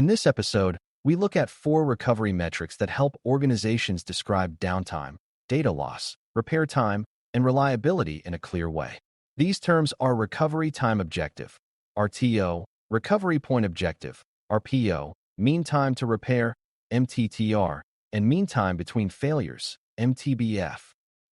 In this episode, we look at 4 recovery metrics that help organizations describe downtime, data loss, repair time, and reliability in a clear way. These terms are Recovery Time Objective, RTO, Recovery Point Objective, RPO, Mean Time to Repair, MTTR, and Mean Time Between Failures, MTBF.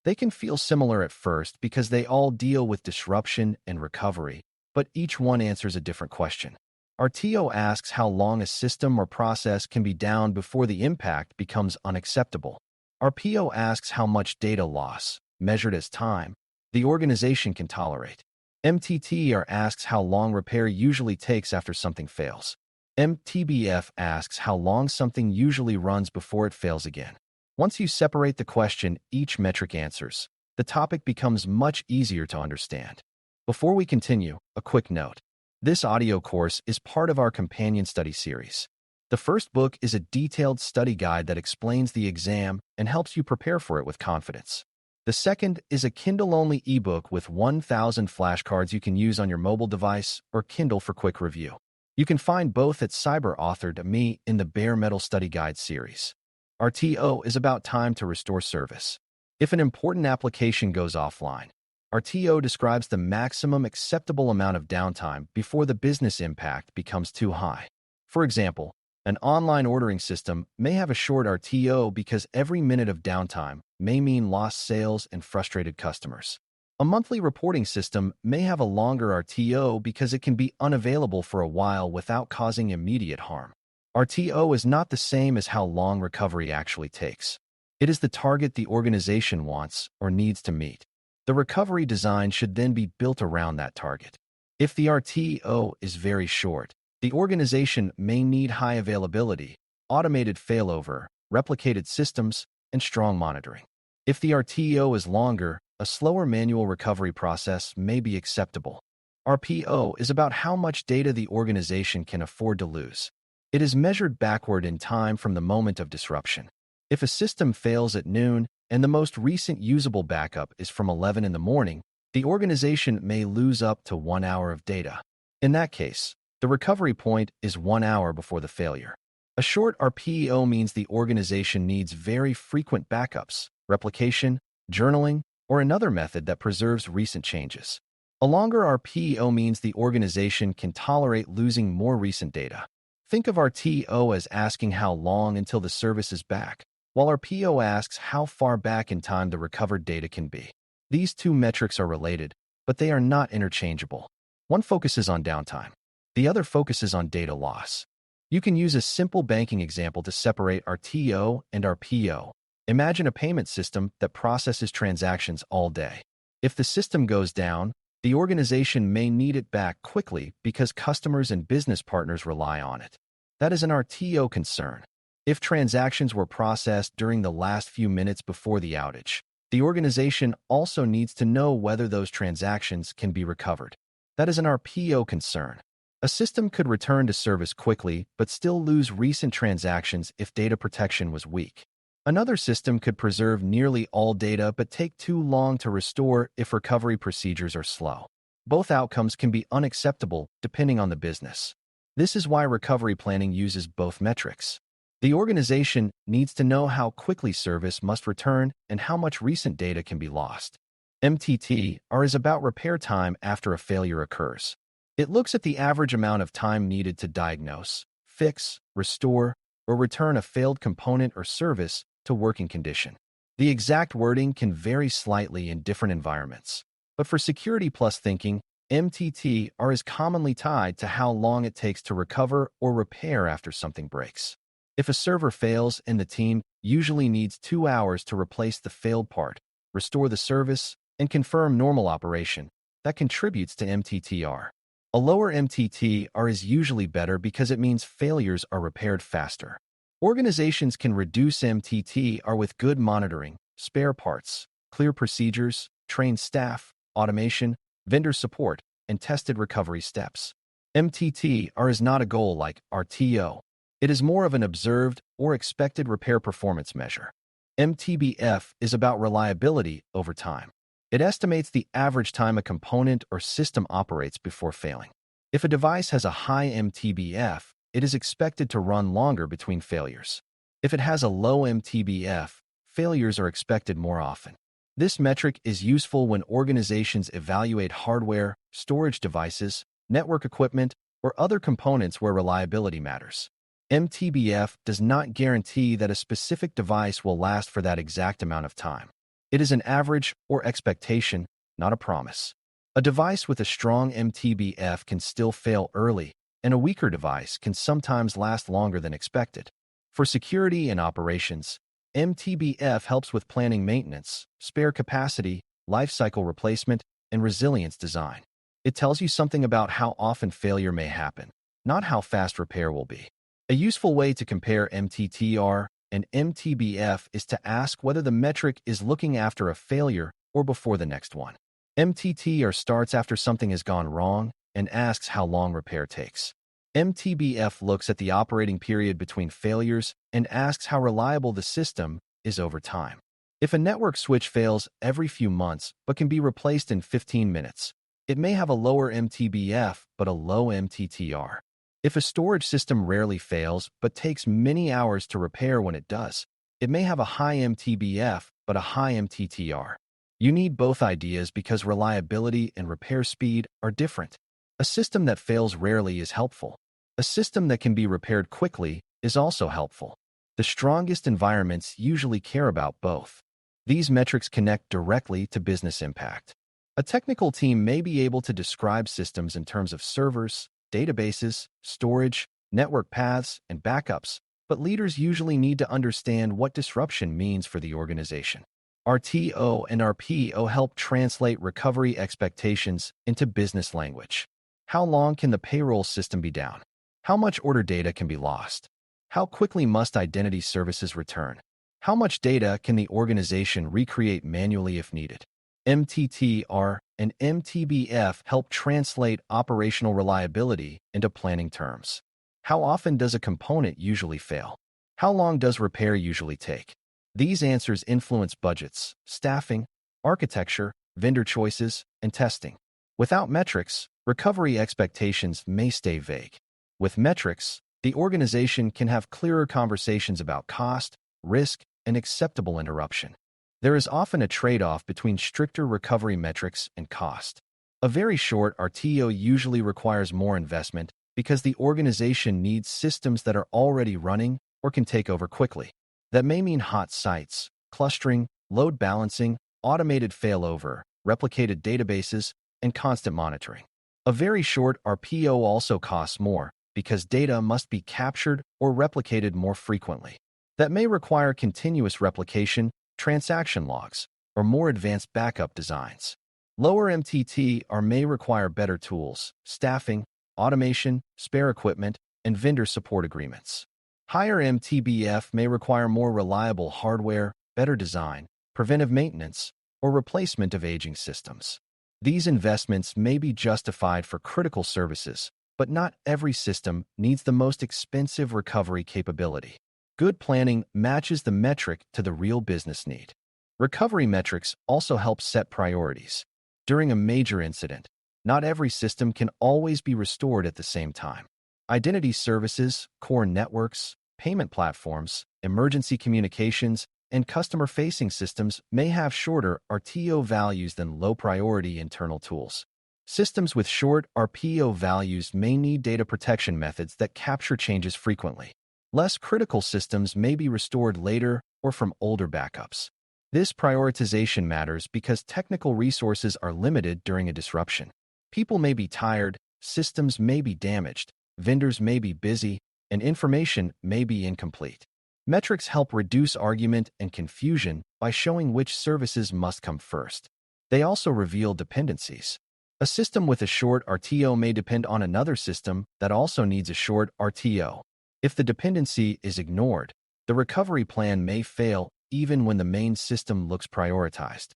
They can feel similar at first because they all deal with disruption and recovery, but each one answers a different question. RTO asks how long a system or process can be down before the impact becomes unacceptable. RPO asks how much data loss, measured as time, the organization can tolerate. MTTR asks how long repair usually takes after something fails. MTBF asks how long something usually runs before it fails again. Once you separate the question each metric answers, the topic becomes much easier to understand. Before we continue, a quick note. This audio course is part of our companion study series. The first book is a detailed study guide that explains the exam and helps you prepare for it with confidence. The second is a Kindle-only ebook with 1,000 flashcards you can use on your mobile device or Kindle for quick review. You can find both at Cyber.Me in the Bare Metal Study Guide series. RTO is about time to restore service. If an important application goes offline, RTO describes the maximum acceptable amount of downtime before the business impact becomes too high. For example, an online ordering system may have a short RTO because every minute of downtime may mean lost sales and frustrated customers. A monthly reporting system may have a longer RTO because it can be unavailable for a while without causing immediate harm. RTO is not the same as how long recovery actually takes. It is the target the organization wants or needs to meet. The recovery design should then be built around that target. If the RTO is very short, the organization may need high availability, automated failover, replicated systems, and strong monitoring. If the RTO is longer, a slower manual recovery process may be acceptable. RPO is about how much data the organization can afford to lose. It is measured backward in time from the moment of disruption. If a system fails at noon, and the most recent usable backup is from 11 in the morning, the organization may lose up to 1 hour of data. In that case, the recovery point is 1 hour before the failure. A short RPO means the organization needs very frequent backups, replication, journaling, or another method that preserves recent changes. A longer RPO means the organization can tolerate losing more recent data. Think of RTO as asking how long until the service is back, while RPO asks how far back in time the recovered data can be. These two metrics are related, but they are not interchangeable. One focuses on downtime. The other focuses on data loss. You can use a simple banking example to separate RTO and RPO. Imagine a payment system that processes transactions all day. If the system goes down, the organization may need it back quickly because customers and business partners rely on it. That is an RTO concern. If transactions were processed during the last few minutes before the outage, the organization also needs to know whether those transactions can be recovered. That is an RPO concern. A system could return to service quickly but still lose recent transactions if data protection was weak. Another system could preserve nearly all data but take too long to restore if recovery procedures are slow. Both outcomes can be unacceptable depending on the business. This is why recovery planning uses both metrics. The organization needs to know how quickly service must return and how much recent data can be lost. MTTR is about repair time after a failure occurs. It looks at the average amount of time needed to diagnose, fix, restore, or return a failed component or service to working condition. The exact wording can vary slightly in different environments, but for security plus thinking, MTTR is commonly tied to how long it takes to recover or repair after something breaks. If a server fails and the team usually needs 2 hours to replace the failed part, restore the service, and confirm normal operation, that contributes to MTTR. A lower MTTR is usually better because it means failures are repaired faster. Organizations can reduce MTTR with good monitoring, spare parts, clear procedures, trained staff, automation, vendor support, and tested recovery steps. MTTR is not a goal like RTO. It is more of an observed or expected repair performance measure. MTBF is about reliability over time. It estimates the average time a component or system operates before failing. If a device has a high MTBF, it is expected to run longer between failures. If it has a low MTBF, failures are expected more often. This metric is useful when organizations evaluate hardware, storage devices, network equipment, or other components where reliability matters. MTBF does not guarantee that a specific device will last for that exact amount of time. It is an average or expectation, not a promise. A device with a strong MTBF can still fail early, and a weaker device can sometimes last longer than expected. For security and operations, MTBF helps with planning maintenance, spare capacity, lifecycle replacement, and resilience design. It tells you something about how often failure may happen, not how fast repair will be. A useful way to compare MTTR and MTBF is to ask whether the metric is looking after a failure or before the next one. MTTR starts after something has gone wrong and asks how long repair takes. MTBF looks at the operating period between failures and asks how reliable the system is over time. If a network switch fails every few months but can be replaced in 15 minutes, it may have a lower MTBF but a low MTTR. If a storage system rarely fails but takes many hours to repair when it does, it may have a high MTBF but a high MTTR. You need both ideas because reliability and repair speed are different. A system that fails rarely is helpful. A system that can be repaired quickly is also helpful. The strongest environments usually care about both. These metrics connect directly to business impact. A technical team may be able to describe systems in terms of servers, databases, storage, network paths, and backups, but leaders usually need to understand what disruption means for the organization. RTO and RPO help translate recovery expectations into business language. How long can the payroll system be down? How much order data can be lost? How quickly must identity services return? How much data can the organization recreate manually if needed? MTTR and MTBF help translate operational reliability into planning terms. How often does a component usually fail? How long does repair usually take? These answers influence budgets, staffing, architecture, vendor choices, and testing. Without metrics, recovery expectations may stay vague. With metrics, the organization can have clearer conversations about cost, risk, and acceptable interruption. There is often a trade-off between stricter recovery metrics and cost. A very short RTO usually requires more investment because the organization needs systems that are already running or can take over quickly. That may mean hot sites, clustering, load balancing, automated failover, replicated databases, and constant monitoring. A very short RPO also costs more because data must be captured or replicated more frequently. That may require continuous replication, transaction logs, or more advanced backup designs. Lower MTTR may require better tools, staffing, automation, spare equipment, and vendor support agreements. Higher MTBF may require more reliable hardware, better design, preventive maintenance, or replacement of aging systems. These investments may be justified for critical services, but not every system needs the most expensive recovery capability. Good planning matches the metric to the real business need. Recovery metrics also help set priorities. During a major incident, not every system can always be restored at the same time. Identity services, core networks, payment platforms, emergency communications, and customer-facing systems may have shorter RTO values than low-priority internal tools. Systems with short RPO values may need data protection methods that capture changes frequently. Less critical systems may be restored later or from older backups. This prioritization matters because technical resources are limited during a disruption. People may be tired, systems may be damaged, vendors may be busy, and information may be incomplete. Metrics help reduce argument and confusion by showing which services must come first. They also reveal dependencies. A system with a short RTO may depend on another system that also needs a short RTO. If the dependency is ignored, the recovery plan may fail even when the main system looks prioritized.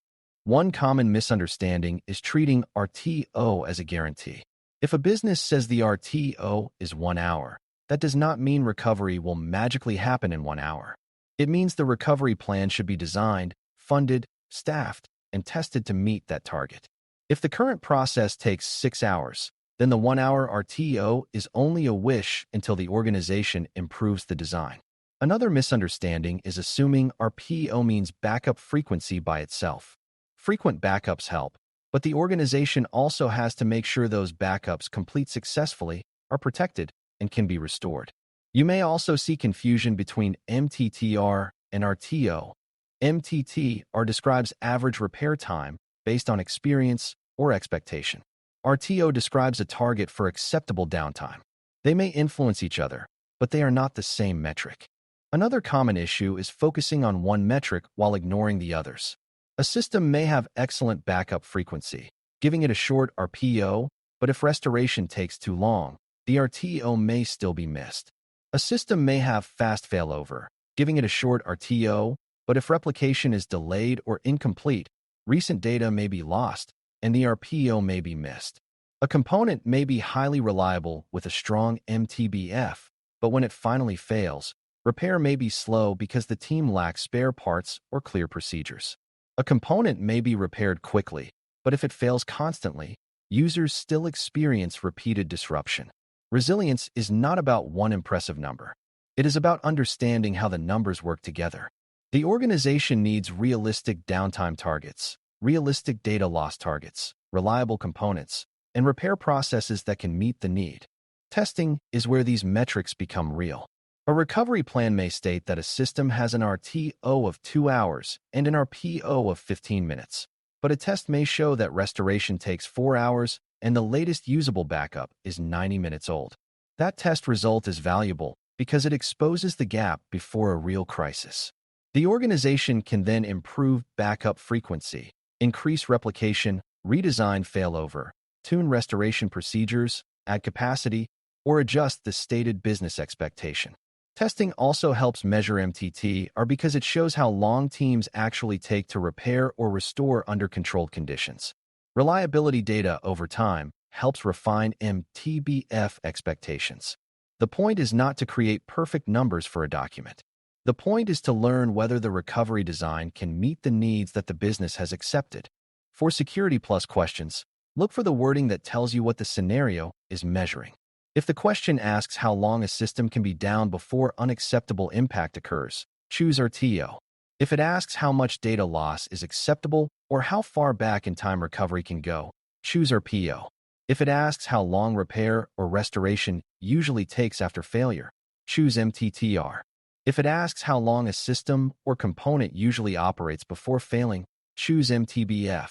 One common misunderstanding is treating RTO as a guarantee. If a business says the RTO is 1 hour, that does not mean recovery will magically happen in 1 hour. It means the recovery plan should be designed, funded, staffed, and tested to meet that target. If the current process takes 6 hours, then the 1-hour RTO is only a wish until the organization improves the design. Another misunderstanding is assuming RPO means backup frequency by itself. Frequent backups help, but the organization also has to make sure those backups complete successfully, are protected, and can be restored. You may also see confusion between MTTR and RTO. MTTR describes average repair time based on experience or expectation. RTO describes a target for acceptable downtime. They may influence each other, but they are not the same metric. Another common issue is focusing on one metric while ignoring the others. A system may have excellent backup frequency, giving it a short RPO, but if restoration takes too long, the RTO may still be missed. A system may have fast failover, giving it a short RTO, but if replication is delayed or incomplete, recent data may be lost, and the RPO may be missed. A component may be highly reliable with a strong MTBF, but when it finally fails, repair may be slow because the team lacks spare parts or clear procedures. A component may be repaired quickly, but if it fails constantly, users still experience repeated disruption. Resilience is not about one impressive number. It is about understanding how the numbers work together. The organization needs realistic downtime targets, realistic data loss targets, reliable components, and repair processes that can meet the need. Testing is where these metrics become real. A recovery plan may state that a system has an RTO of 2 hours and an RPO of 15 minutes, but a test may show that restoration takes 4 hours and the latest usable backup is 90 minutes old. That test result is valuable because it exposes the gap before a real crisis. The organization can then improve backup frequency, increase replication, redesign failover, tune restoration procedures, add capacity, or adjust the stated business expectation. Testing also helps measure MTTR because it shows how long teams actually take to repair or restore under controlled conditions. Reliability data over time helps refine MTBF expectations. The point is not to create perfect numbers for a document. The point is to learn whether the recovery design can meet the needs that the business has accepted. For Security Plus questions, look for the wording that tells you what the scenario is measuring. If the question asks how long a system can be down before unacceptable impact occurs, choose RTO. If it asks how much data loss is acceptable or how far back in time recovery can go, choose RPO. If it asks how long repair or restoration usually takes after failure, choose MTTR. If it asks how long a system or component usually operates before failing, choose MTBF.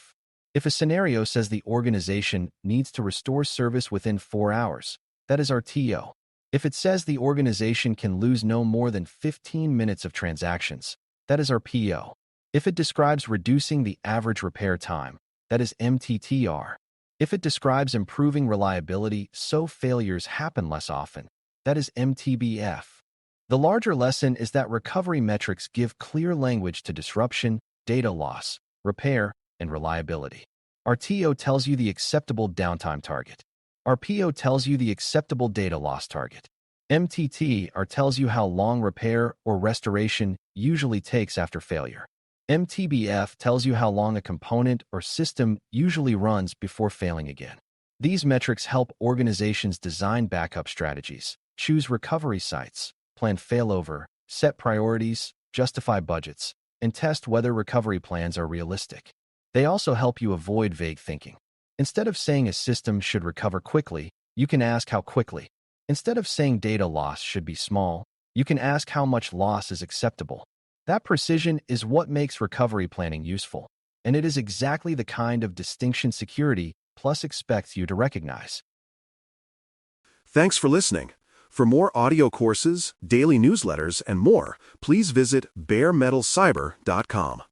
If a scenario says the organization needs to restore service within 4 hours, that is RTO. If it says the organization can lose no more than 15 minutes of transactions, that is RPO. If it describes reducing the average repair time, that is MTTR. If it describes improving reliability so failures happen less often, that is MTBF. The larger lesson is that recovery metrics give clear language to disruption, data loss, repair, and reliability. RTO tells you the acceptable downtime target. RPO tells you the acceptable data loss target. MTTR tells you how long repair or restoration usually takes after failure. MTBF tells you how long a component or system usually runs before failing again. These metrics help organizations design backup strategies, choose recovery sites, plan failover, set priorities, justify budgets, and test whether recovery plans are realistic. They also help you avoid vague thinking. Instead of saying a system should recover quickly, you can ask how quickly. Instead of saying data loss should be small, you can ask how much loss is acceptable. That precision is what makes recovery planning useful, and it is exactly the kind of distinction Security Plus expects you to recognize. Thanks for listening. For more audio courses, daily newsletters, and more, please visit BareMetalCyber.com.